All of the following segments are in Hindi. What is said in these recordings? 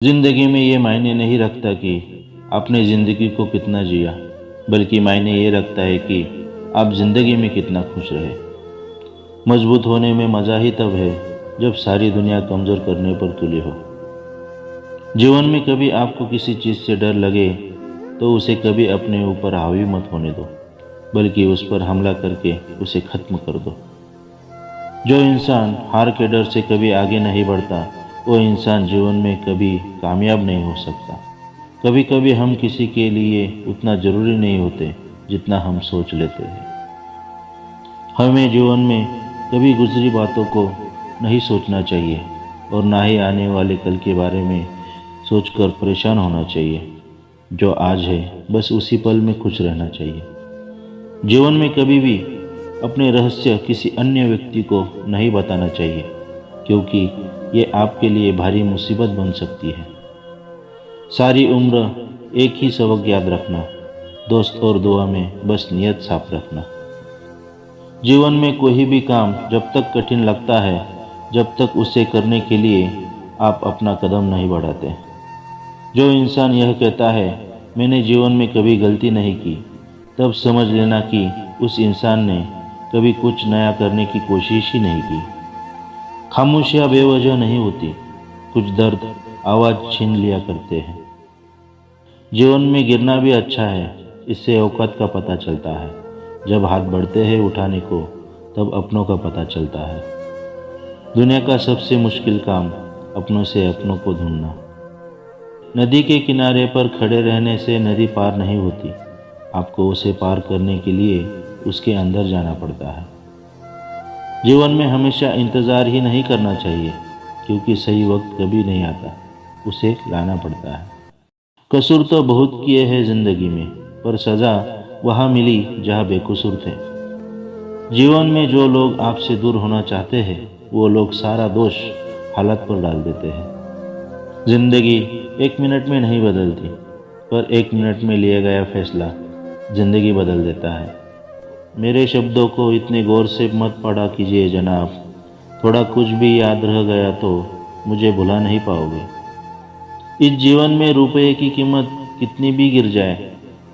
जिंदगी में ये मायने नहीं रखता कि आपने ज़िंदगी को कितना जिया, बल्कि मायने ये रखता है कि आप ज़िंदगी में कितना खुश रहे। मजबूत होने में मज़ा ही तब है जब सारी दुनिया कमज़ोर करने पर तुली हो। जीवन में कभी आपको किसी चीज़ से डर लगे तो उसे कभी अपने ऊपर हावी मत होने दो, बल्कि उस पर हमला करके उसे ख़त्म कर दो। जो इंसान हार के डर से कभी आगे नहीं बढ़ता, वो इंसान जीवन में कभी कामयाब नहीं हो सकता। कभी कभी हम किसी के लिए उतना ज़रूरी नहीं होते जितना हम सोच लेते हैं। हमें जीवन में कभी गुजरी बातों को नहीं सोचना चाहिए और ना ही आने वाले कल के बारे में सोचकर परेशान होना चाहिए। जो आज है बस उसी पल में खुश रहना चाहिए। जीवन में कभी भी अपने रहस्य किसी अन्य व्यक्ति को नहीं बताना चाहिए, क्योंकि ये आपके लिए भारी मुसीबत बन सकती है। सारी उम्र एक ही सबक याद रखना, दोस्त और दुआ में बस नियत साफ रखना। जीवन में कोई भी काम जब तक कठिन लगता है, जब तक उसे करने के लिए आप अपना कदम नहीं बढ़ाते। जो इंसान यह कहता है मैंने जीवन में कभी गलती नहीं की, तब समझ लेना कि उस इंसान ने कभी कुछ नया करने की कोशिश ही नहीं की। खामोशियाँ बेवजह नहीं होती, कुछ दर्द आवाज़ छीन लिया करते हैं। जीवन में गिरना भी अच्छा है, इससे औकात का पता चलता है। जब हाथ बढ़ते हैं उठाने को, तब अपनों का पता चलता है। दुनिया का सबसे मुश्किल काम अपनों से अपनों को ढूंढना। नदी के किनारे पर खड़े रहने से नदी पार नहीं होती, आपको उसे पार करने के लिए उसके अंदर जाना पड़ता है। जीवन में हमेशा इंतज़ार ही नहीं करना चाहिए, क्योंकि सही वक्त कभी नहीं आता, उसे लाना पड़ता है। कसूर तो बहुत किए हैं ज़िंदगी में, पर सज़ा वहाँ मिली जहाँ बेकसूर थे। जीवन में जो लोग आपसे दूर होना चाहते हैं, वो लोग सारा दोष हालत पर डाल देते हैं। ज़िंदगी एक मिनट में नहीं बदलती, पर एक मिनट में लिया गया फैसला ज़िंदगी बदल देता है। मेरे शब्दों को इतने गौर से मत पढ़ा कीजिए जनाब, थोड़ा कुछ भी याद रह गया तो मुझे भुला नहीं पाओगे। इस जीवन में रुपये की कीमत कितनी भी गिर जाए,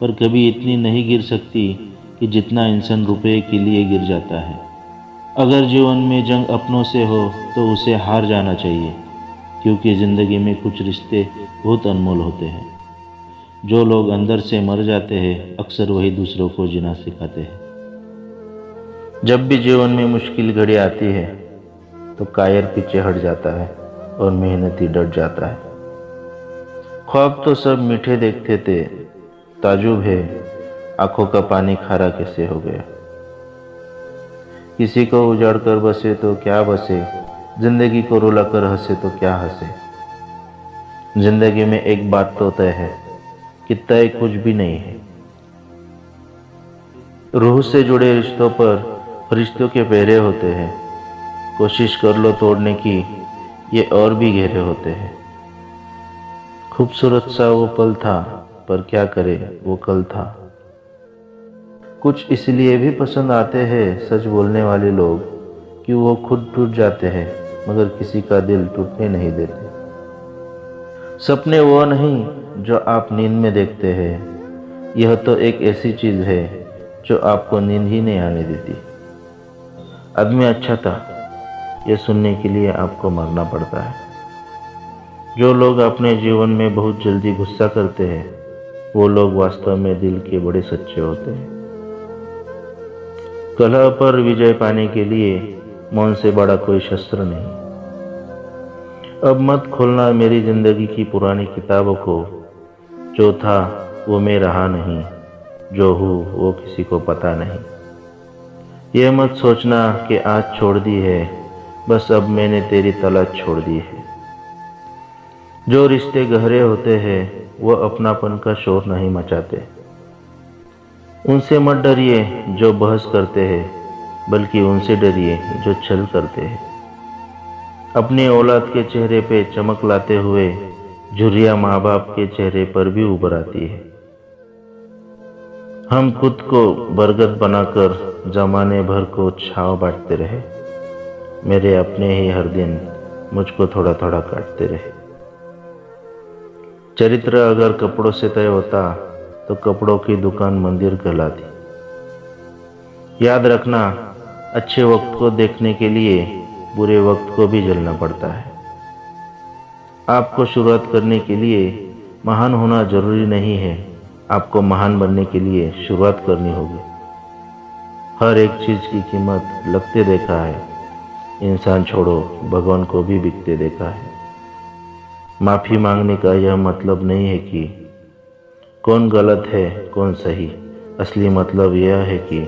पर कभी इतनी नहीं गिर सकती कि जितना इंसान रुपये के लिए गिर जाता है। अगर जीवन में जंग अपनों से हो तो उसे हार जाना चाहिए, क्योंकि ज़िंदगी में कुछ रिश्ते बहुत अनमोल होते हैं। जो लोग अंदर से मर जाते हैं, अक्सर वही दूसरों को जीना सिखाते हैं। जब भी जीवन में मुश्किल घड़ी आती है, तो कायर पीछे हट जाता है और मेहनती डट जाता है। ख्वाब तो सब मीठे देखते थे, ताजुब है आंखों का पानी खारा कैसे हो गया। किसी को उजाड़ कर बसे तो क्या बसे, जिंदगी को रुला कर हंसे तो क्या हंसे। जिंदगी में एक बात तो तय है कि तय कुछ भी नहीं है। रूह से जुड़े रिश्तों पर फरिश्तों के पहरे होते हैं, कोशिश कर लो तोड़ने की, ये और भी गहरे होते हैं। खूबसूरत सा वो पल था, पर क्या करे वो कल था। कुछ इसलिए भी पसंद आते हैं सच बोलने वाले लोग, कि वो खुद टूट जाते हैं मगर किसी का दिल टूटने नहीं देते। सपने वो नहीं जो आप नींद में देखते हैं, यह तो एक ऐसी चीज़ है जो आपको नींद ही नहीं आने देती। आदमी अच्छा था, यह सुनने के लिए आपको मरना पड़ता है। जो लोग अपने जीवन में बहुत जल्दी गुस्सा करते हैं, वो लोग वास्तव में दिल के बड़े सच्चे होते हैं। कलह पर विजय पाने के लिए मौन से बड़ा कोई शस्त्र नहीं। अब मत खोलना मेरी जिंदगी की पुरानी किताबों को, जो था वो मैं रहा नहीं, जो हूँ वो किसी को पता नहीं। ये मत सोचना कि आज छोड़ दी है, बस अब मैंने तेरी तलाश छोड़ दी है। जो रिश्ते गहरे होते हैं वो अपनापन का शोर नहीं मचाते। उनसे मत डरिए जो बहस करते हैं, बल्कि उनसे डरिए जो छल करते हैं। अपनी औलाद के चेहरे पे चमक लाते हुए झुर्रियाँ माँ बाप के चेहरे पर भी उभर आती है। हम खुद को बरगद बनाकर जमाने भर को छाँव बांटते रहे, मेरे अपने ही हर दिन मुझको थोड़ा थोड़ा काटते रहे। चरित्र अगर कपड़ों से तय होता तो कपड़ों की दुकान मंदिर कहलाती। याद रखना, अच्छे वक्त को देखने के लिए बुरे वक्त को भी झेलना पड़ता है। आपको शुरुआत करने के लिए महान होना जरूरी नहीं है, आपको महान बनने के लिए शुरुआत करनी होगी। हर एक चीज़ की कीमत लगते देखा है, इंसान छोड़ो भगवान को भी बिकते देखा है। माफ़ी मांगने का यह मतलब नहीं है कि कौन गलत है कौन सही, असली मतलब यह है कि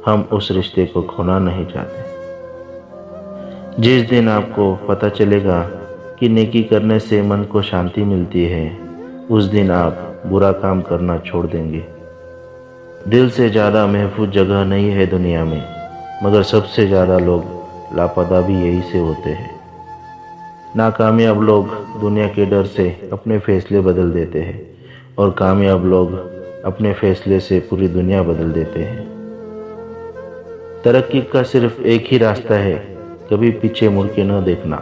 हम उस रिश्ते को खोना नहीं चाहते। जिस दिन आपको पता चलेगा कि नेकी करने से मन को शांति मिलती है, उस दिन आप बुरा काम करना छोड़ देंगे। दिल से ज़्यादा महफूज जगह नहीं है दुनिया में, मगर सबसे ज़्यादा लोग लापता भी यही से होते हैं। नाकामयाब लोग दुनिया के डर से अपने फैसले बदल देते हैं और कामयाब लोग अपने फैसले से पूरी दुनिया बदल देते हैं। तरक्की का सिर्फ एक ही रास्ता है, कभी पीछे मुड़ के न देखना।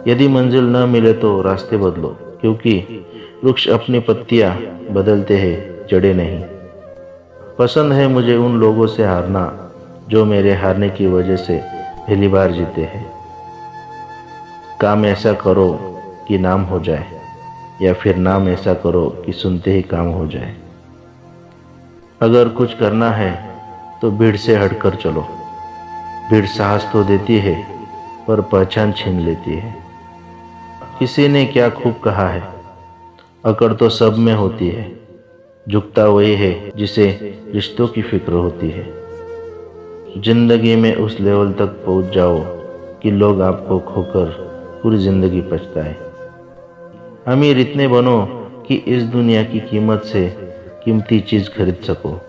यदि मंजिल न मिले तो रास्ते बदलो, क्योंकि वृक्ष अपनी पत्तियां बदलते हैं, जड़ें नहीं। पसंद है मुझे उन लोगों से हारना जो मेरे हारने की वजह से पहली बार जीते हैं। काम ऐसा करो कि नाम हो जाए, या फिर नाम ऐसा करो कि सुनते ही काम हो जाए। अगर कुछ करना है तो भीड़ से हटकर चलो। भीड़ साहस तो देती है पर पहचान छीन लेती है। किसी ने क्या खूब कहा है, अकड़ तो सब में होती है, झुकता वही है जिसे रिश्तों की फिक्र होती है। जिंदगी में उस लेवल तक पहुंच जाओ कि लोग आपको खोकर पूरी जिंदगी पछताए। अमीर इतने बनो कि इस दुनिया की कीमत से कीमती चीज़ खरीद सको।